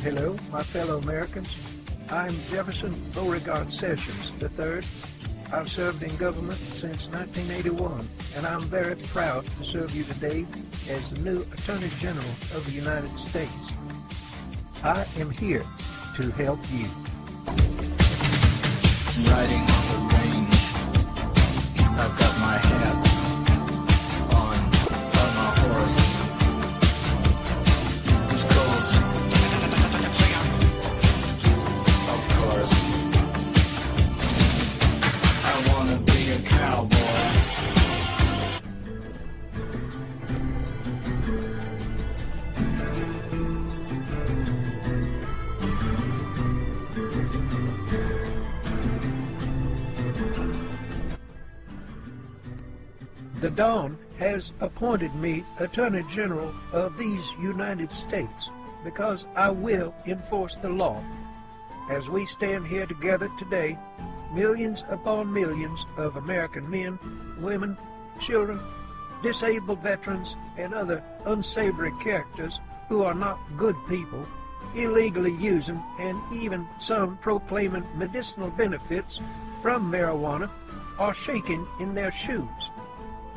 Hello, my fellow Americans. I'm Jefferson Beauregard Sessions III. I've served in government since 1981, and I'm very proud to serve you today as the new Attorney General of the United States. I am here to help you. Riding on the range, I've got my hat on my horse. It's cold, of course. I wanna be a cowboy. The Dawn has appointed me Attorney General of these United States because I will enforce the law. As we stand here together today, millions upon millions of American men, women, children, disabled veterans, and other unsavory characters who are not good people, illegally using and even some proclaiming medicinal benefits from marijuana, are shaking in their shoes.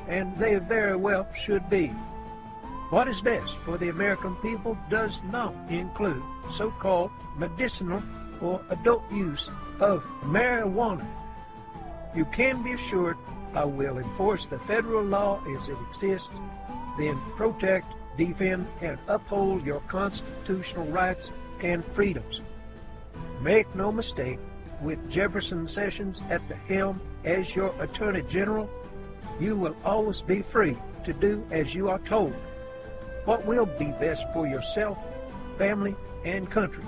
And they very well should be. What is best for the American people does not include so-called medicinal or adult use of marijuana. You can be assured I will enforce the federal law as it exists, then protect, defend, and uphold your constitutional rights and freedoms. Make no mistake, with Jefferson Sessions at the helm as your Attorney General, you will always be free to do as you are told. What will be best for yourself, family, and country.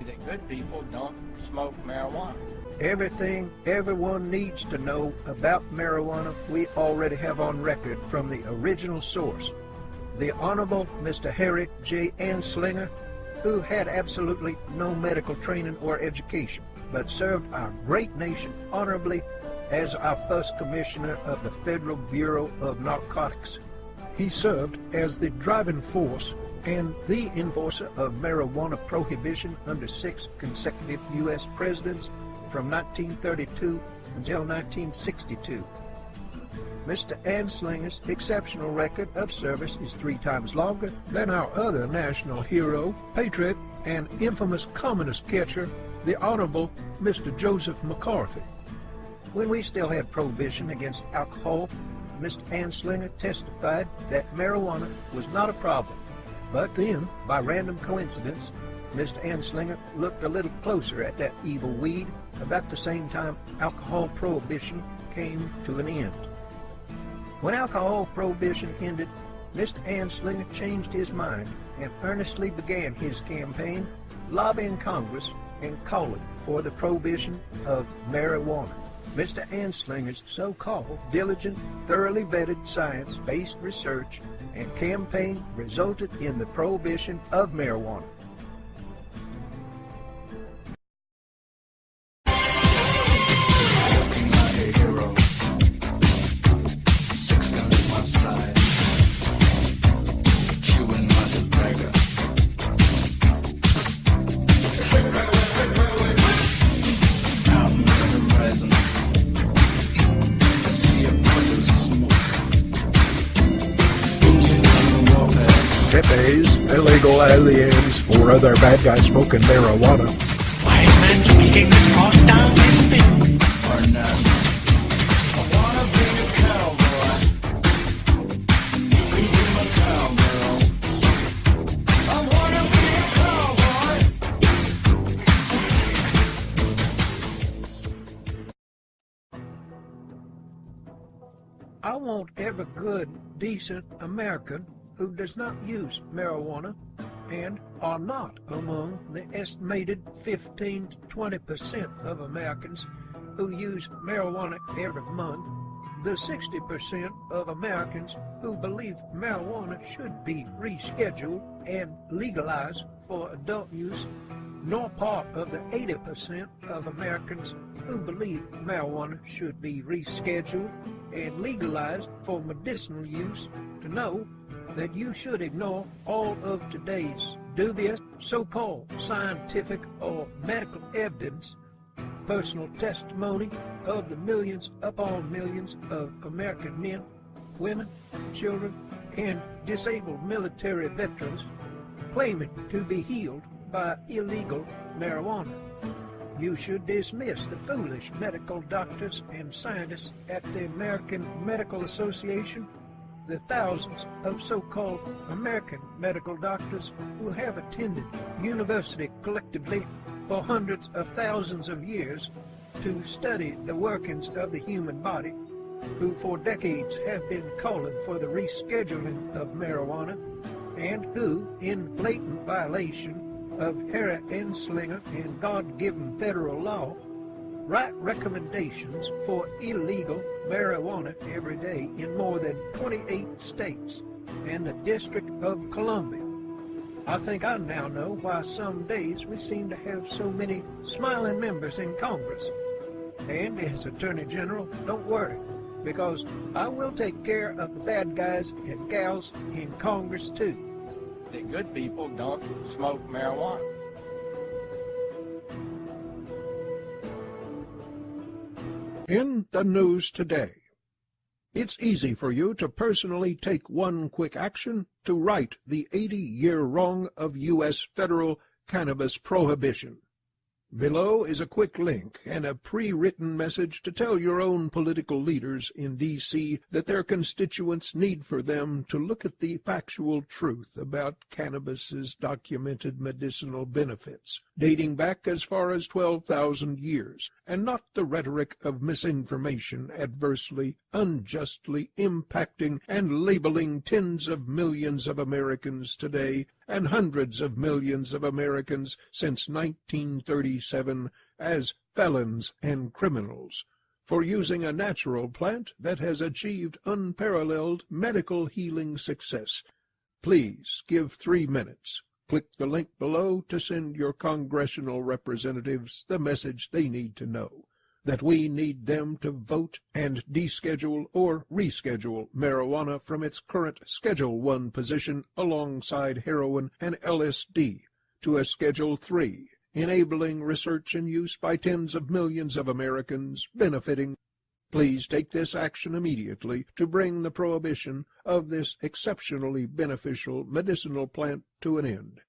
That good people don't smoke marijuana. Everything everyone needs to know about marijuana we already have on record from the original source. The Honorable Mr. Harry J. Anslinger, who had absolutely no medical training or education, but served our great nation honorably as our first commissioner of the Federal Bureau of Narcotics. He served as the driving force and the enforcer of marijuana prohibition under 6 consecutive U.S. presidents from 1932 until 1962. Mr. Anslinger's exceptional record of service is 3 times longer than our other national hero, patriot, and infamous communist catcher, the Honorable Mr. Joseph McCarthy. When we still had prohibition against alcohol, Mr. Anslinger testified that marijuana was not a problem. But then, by random coincidence, Mr. Anslinger looked a little closer at that evil weed about the same time alcohol prohibition came to an end. When alcohol prohibition ended, Mr. Anslinger changed his mind and earnestly began his campaign lobbying Congress and calling for the prohibition of marijuana. Mr. Anslinger's so-called diligent, thoroughly vetted science-based research and campaign resulted in the prohibition of marijuana. Looking like a hero. 6 guns at my side. Chewing like a beggar. Out in the horizon. Hippies, illegal aliens, or other bad guys smoking marijuana. White man speaking the talk down his thing. Or not. I wanna be a cowboy. You can be my cowgirl. I wanna be a cowboy. I want every good, decent American who does not use marijuana and are not among the estimated 15 to 20% of Americans who use marijuana every month, the 60% of Americans who believe marijuana should be rescheduled and legalized for adult use, nor part of the 80% of Americans who believe marijuana should be rescheduled and legalized for medicinal use to know that you should ignore all of today's dubious so-called scientific or medical evidence, personal testimony of the millions upon millions of American men, women, children, and disabled military veterans claiming to be healed by illegal marijuana. You should dismiss the foolish medical doctors and scientists at the American Medical Association, the thousands of so-called American medical doctors who have attended university collectively for hundreds of thousands of years to study the workings of the human body, who for decades have been calling for the rescheduling of marijuana, and who, in blatant violation of Harry Anslinger and God-given federal law, write recommendations for illegal marijuana every day in more than 28 states and the District of Columbia. I think I now know why some days we seem to have so many smiling members in Congress. And as Attorney General, don't worry, because I will take care of the bad guys and gals in Congress too. The good people don't smoke marijuana. In the news today, it's easy for you to personally take one quick action to right the 80-year wrong of U.S. federal cannabis prohibition. Below is a quick link and a pre-written message to tell your own political leaders in D.C. that their constituents need for them to look at the factual truth about cannabis's documented medicinal benefits, dating back as far as 12,000 years, and not the rhetoric of misinformation adversely, unjustly impacting and labeling tens of millions of Americans today and hundreds of millions of Americans since 1937 as felons and criminals for using a natural plant that has achieved unparalleled medical healing success. Please give 3 minutes. Click the link below to send your congressional representatives the message they need to know, that we need them to vote and deschedule or reschedule marijuana from its current Schedule I position alongside heroin and LSD to a Schedule III, enabling research and use by tens of millions of Americans benefiting. Please take this action immediately to bring the prohibition of this exceptionally beneficial medicinal plant to an end.